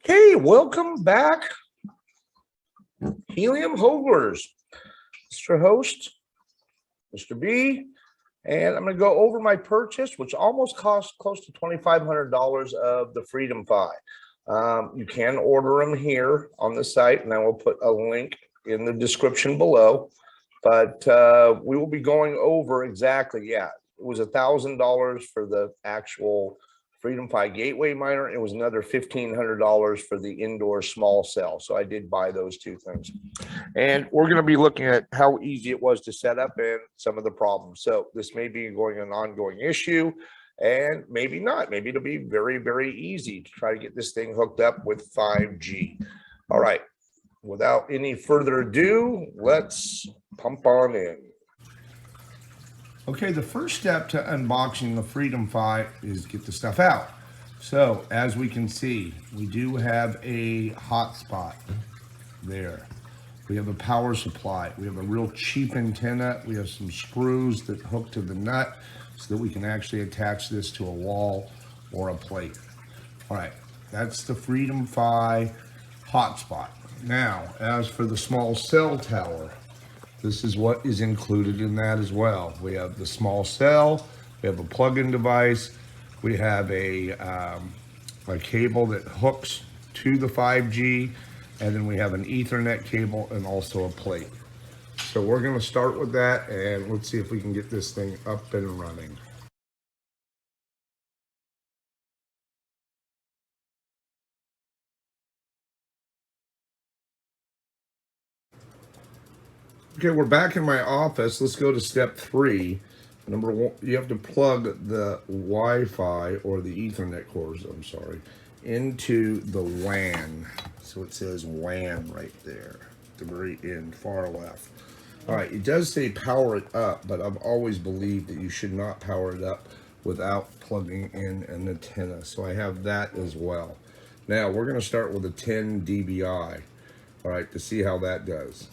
Okay, welcome back, Helium Hoglers. Mr. Host, Mr. B, and I'm going to go over my purchase, which almost cost close to $2,500 of the FreedomFi. You can order them here on the site, and I will put a link in the description below. But we will be going over exactly, it was $1,000 for the actual FreedomFi gateway miner. It was another $1,500 for the indoor small cell. So I did buy those two things. And we're going to be looking at how easy it was to set up and some of the problems. So this may be an ongoing issue and maybe not. Maybe it'll be very, very easy to try to get this thing hooked up with 5G. All right. Without any further ado, let's pump on in. Okay, the first step to unboxing the FreedomFi is get the stuff out. So as we can see, we do have a hotspot there. We have a power supply. We have a real cheap antenna. We have some screws that hook to the nut so that we can actually attach this to a wall or a plate. All right, that's the FreedomFi hotspot. Now, as for the small cell tower, this is what is included in that as well. We have the small cell, we have a plug-in device, we have a cable that hooks to the 5G, and then we have an Ethernet cable and also a plate. So we're gonna start with that, and let's see if we can get this thing up and running. Okay, we're back in my office. Let's go to step 3. Number 1, you have to plug the Wi-Fi or the Ethernet cords, into the WAN. So it says WAN right there, at the very end, far left. All right, it does say power it up, but I've always believed that you should not power it up without plugging in an antenna. So I have that as well. Now, we're gonna start with a 10 dBi, all right, to see how that does.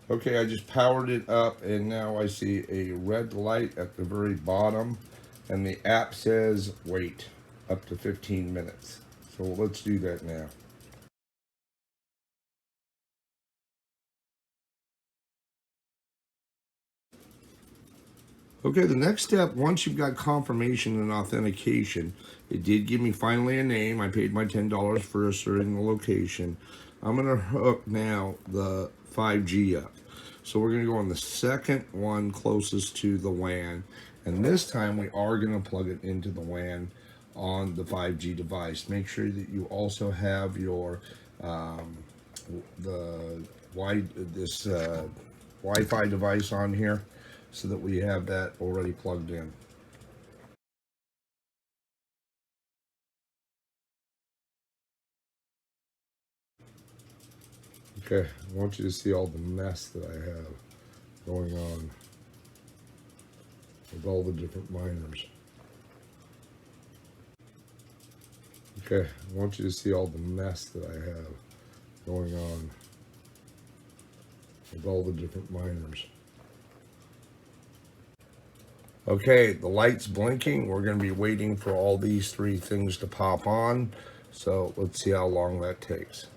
Okay, I just powered it up and now I see a red light at the very bottom and the app says wait up to 15 minutes. So let's do that now. Okay, the next step, once you've got confirmation and authentication, it did give me finally a name. I paid my $10 for asserting the location. I'm gonna hook now the 5G up. So we're gonna go on the second one closest to the WAN. And this time we are gonna plug it into the WAN on the 5G device. Make sure that you also have your Wi-Fi device on here so that we have that already plugged in. Okay, I want you to see all the mess that I have going on with all the different miners. Okay, I want you to see all the mess that I have going on with all the different miners. Okay, the light's blinking. We're going to be waiting for all these 3 things to pop on. So let's see how long that takes.